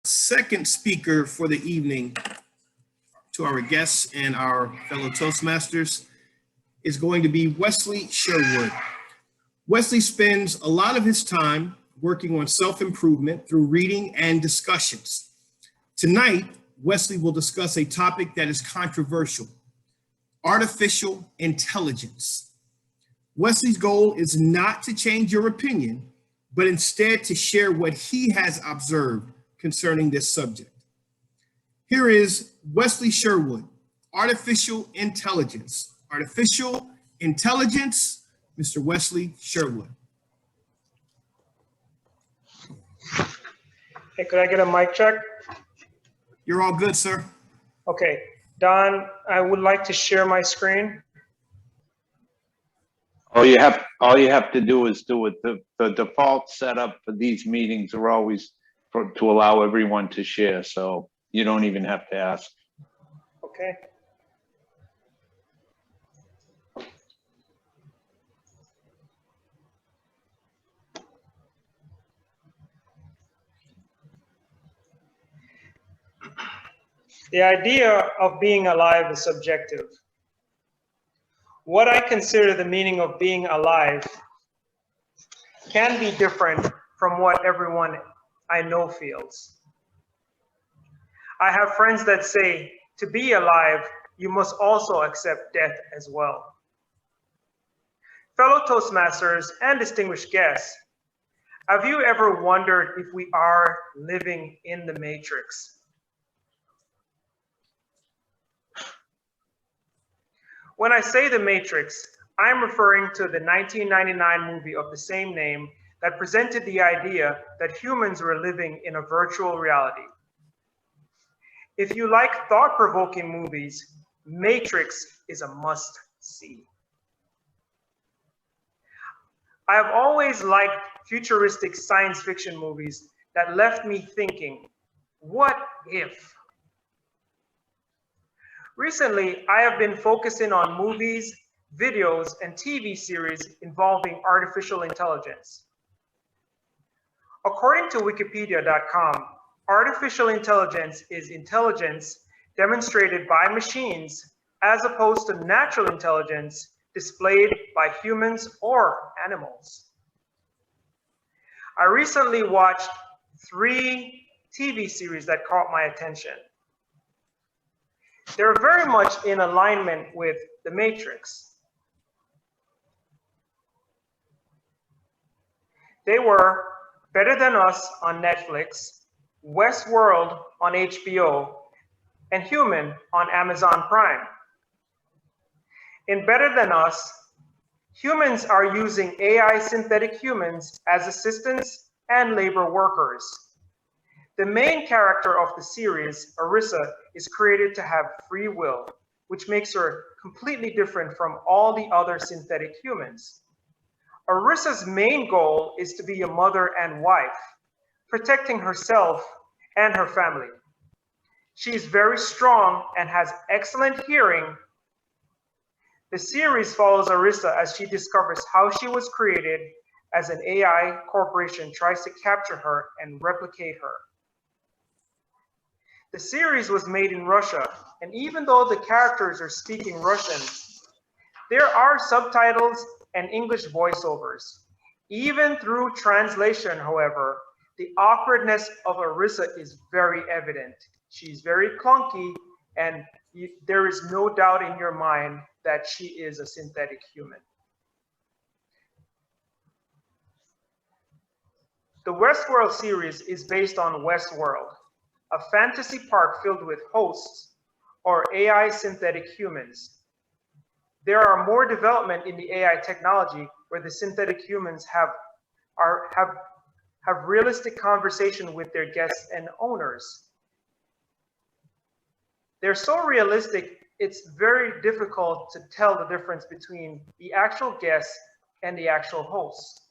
Second speaker for the evening, to our guests and our fellow Toastmasters, is going to be Wesley Sherwood. Wesley spends a lot of his time working on self-improvement through reading and discussions. Tonight, Wesley will discuss a topic that is controversial: artificial intelligence. Wesley's goal is not to change your opinion, but instead to share what he has observed concerning this subject. Here is Wesley Sherwood, artificial intelligence. Artificial intelligence, Mr. Wesley Sherwood. Hey, could I get a mic check? You're all good, sir. Okay, Don, I would like to share my screen. All you have to do is do it. The default setup for these meetings are always to allow everyone to share, so you don't even have to ask. Okay. The idea of being alive is subjective. What I consider the meaning of being alive can be different from what everyone I know feels. I have friends that say, to be alive, you must also accept death as well. Fellow Toastmasters and distinguished guests, have you ever wondered if we are living in the Matrix? When I say the Matrix, I'm referring to the 1999 movie of the same name that presented the idea that humans were living in a virtual reality. If you like thought-provoking movies, Matrix is a must-see. I have always liked futuristic science fiction movies that left me thinking, what if? Recently, I have been focusing on movies, videos, and TV series involving artificial intelligence. According to Wikipedia.com, artificial intelligence is intelligence demonstrated by machines as opposed to natural intelligence displayed by humans or animals. I recently watched 3 TV series that caught my attention. They're very much in alignment with the Matrix. They were Better Than Us on Netflix, Westworld on HBO, and Human on Amazon Prime. In Better Than Us, humans are using AI synthetic humans as assistants and labor workers. The main character of the series, Arissa, is created to have free will, which makes her completely different from all the other synthetic humans. Arissa's main goal is to be a mother and wife, protecting herself and her family. She is very strong and has excellent hearing. The series follows Arissa as she discovers how she was created as an AI corporation tries to capture her and replicate her. The series was made in Russia, and even though the characters are speaking Russian, there are subtitles and English voiceovers. Even through translation, however, the awkwardness of Arissa is very evident. She's very clunky, and there is no doubt in your mind that she is a synthetic human. The Westworld series is based on Westworld, a fantasy park filled with hosts or AI synthetic humans. There are more development in the AI technology where the synthetic humans have realistic conversation with their guests and owners. They're so realistic, it's very difficult to tell the difference between the actual guests and the actual hosts.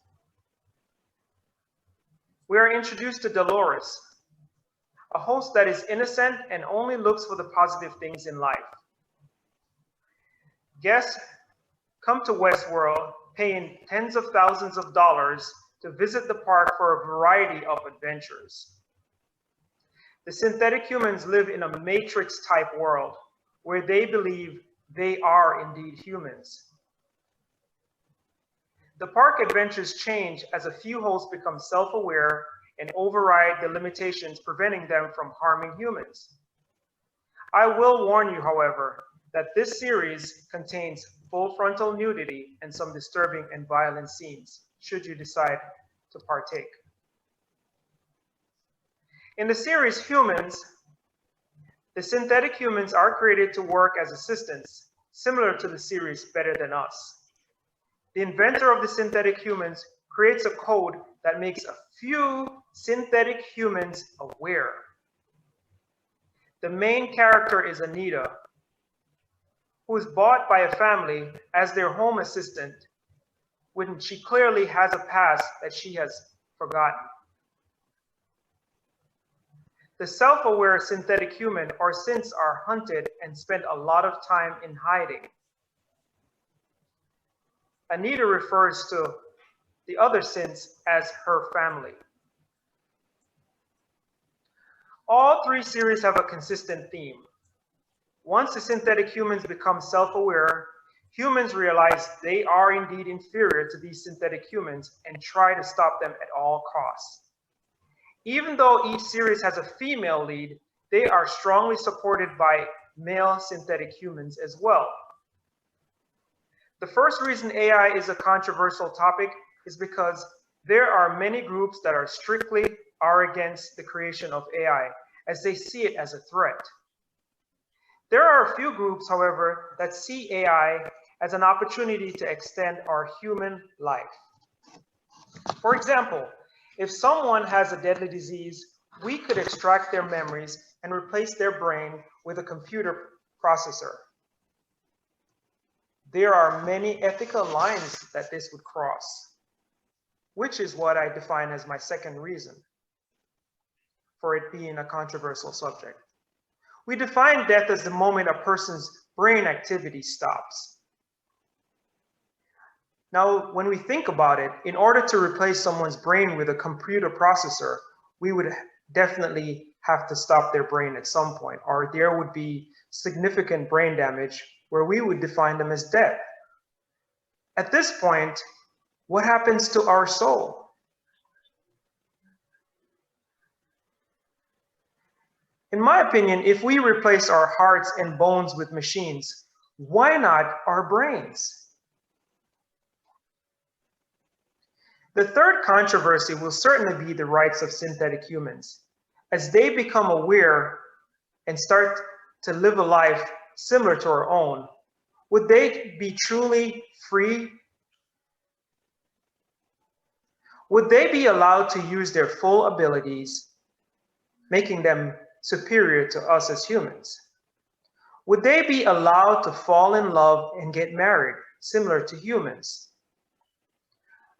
We are introduced to Dolores, a host that is innocent and only looks for the positive things in life. Guests come to Westworld paying tens of thousands of dollars to visit the park for a variety of adventures. The synthetic humans live in a matrix-type world where they believe they are indeed humans. The park adventures change as a few hosts become self-aware and override the limitations preventing them from harming humans. I will warn you, however, that this series contains full frontal nudity and some disturbing and violent scenes, should you decide to partake. In the series Humans, the synthetic humans are created to work as assistants, similar to the series Better Than Us. The inventor of the synthetic humans creates a code that makes a few synthetic humans aware. The main character is Anita, who is bought by a family as their home assistant when she clearly has a past that she has forgotten. The self-aware synthetic human or synths are hunted and spend a lot of time in hiding. Anita refers to the other synths as her family. All three series have a consistent theme. Once the synthetic humans become self-aware, humans realize they are indeed inferior to these synthetic humans and try to stop them at all costs. Even though each series has a female lead, they are strongly supported by male synthetic humans as well. The first reason AI is a controversial topic is because there are many groups that are against the creation of AI, as they see it as a threat. There are a few groups, however, that see AI as an opportunity to extend our human life. For example, if someone has a deadly disease, we could extract their memories and replace their brain with a computer processor. There are many ethical lines that this would cross, which is what I define as my second reason for it being a controversial subject. We define death as the moment a person's brain activity stops. Now, when we think about it, in order to replace someone's brain with a computer processor, we would definitely have to stop their brain at some point, or there would be significant brain damage where we would define them as dead. At this point, what happens to our soul? In my opinion, if we replace our hearts and bones with machines, why not our brains? The third controversy will certainly be the rights of synthetic humans. As they become aware and start to live a life similar to our own, would they be truly free? Would they be allowed to use their full abilities, making them superior to us as humans? Would they be allowed to fall in love and get married, similar to humans?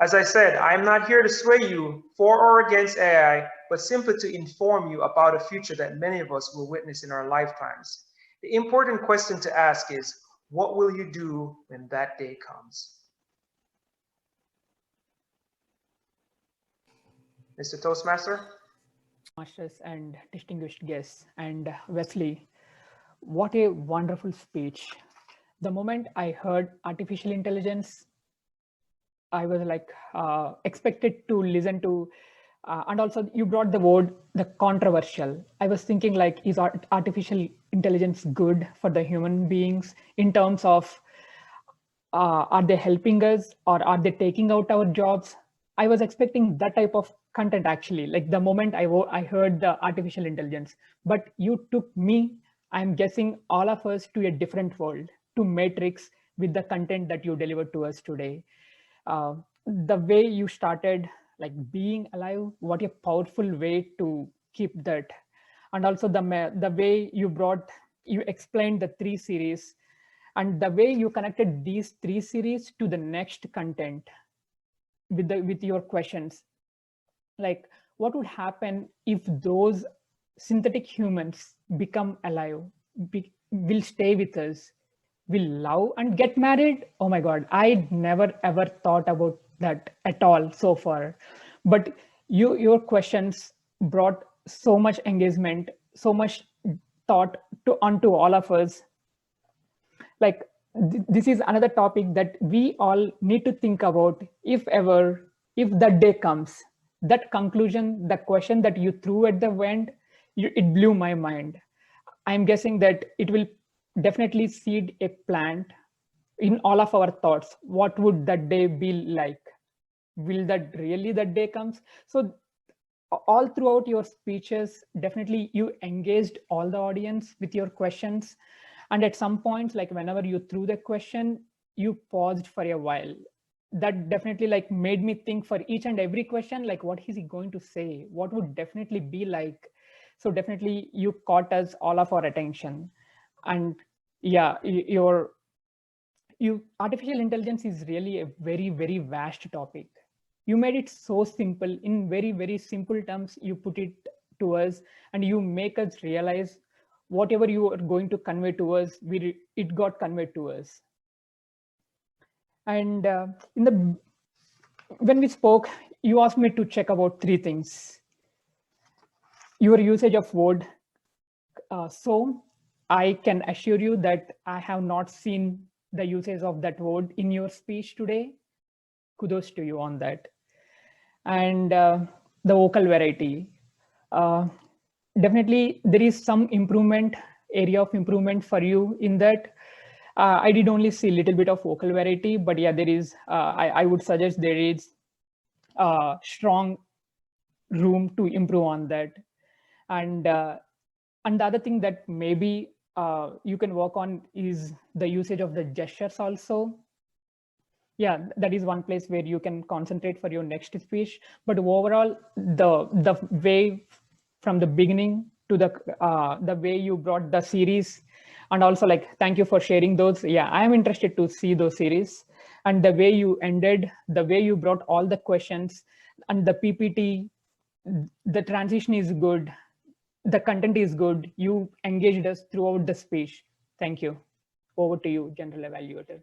As I said, I'm not here to sway you for or against AI, but simply to inform you about a future that many of us will witness in our lifetimes. The important question to ask is, what will you do when that day comes? Mr. Toastmaster? Masters and distinguished guests, and Wesley, what a wonderful speech. The moment I heard artificial intelligence, I was like expected to listen to, and also you brought the word, the controversial. I was thinking like, is artificial intelligence good for the human beings in terms of, are they helping us or are they taking out our jobs? I was expecting that type of content actually, like the moment I heard the artificial intelligence, but you took me, I'm guessing all of us, to a different world, to Matrix, with the content that you delivered to us today. The way you started, like being alive, what a powerful way to keep that. And also the way you explained the three series, and the way you connected these three series to the next content with your questions. Like, what would happen if those synthetic humans become alive, will stay with us, will love and get married? Oh my God, I never ever thought about that at all so far. But your questions brought so much engagement, so much thought onto all of us. Like this is another topic that we all need to think about. If ever, if that day comes, that conclusion, the question that you threw at the end, it blew my mind. I'm guessing that it will definitely seed a plant in all of our thoughts. What would that day be like? Will that really that day comes? So all throughout your speeches, definitely you engaged all the audience with your questions. And at some points, like whenever you threw the question, you paused for a while. That definitely like made me think for each and every question, like what is he going to say? What would definitely be like? So definitely you caught us all of our attention. And yeah, artificial intelligence is really a very, very vast topic. You made it so simple. In very, very simple terms, you put it to us, and you make us realize whatever you are going to convey to us, it got conveyed to us. And when we spoke, you asked me to check about 3 things. Your usage of word. So I can assure you that I have not seen the usage of that word in your speech today. Kudos to you on that. And the vocal variety. Definitely there is some area of improvement for you in that. I did only see a little bit of vocal variety, but yeah, there is, I would suggest there is strong room to improve on that. And the other thing that maybe you can work on is the usage of the gestures also. Yeah, that is one place where you can concentrate for your next speech. But overall, the way from the beginning to the way you brought the series, and also like thank you for sharing those. Yeah, I am interested to see those series, and the way you ended, the way you brought all the questions, and the PPT, the transition is good, the content is good. You engaged us throughout the speech. Thank you. Over to you, General Evaluator.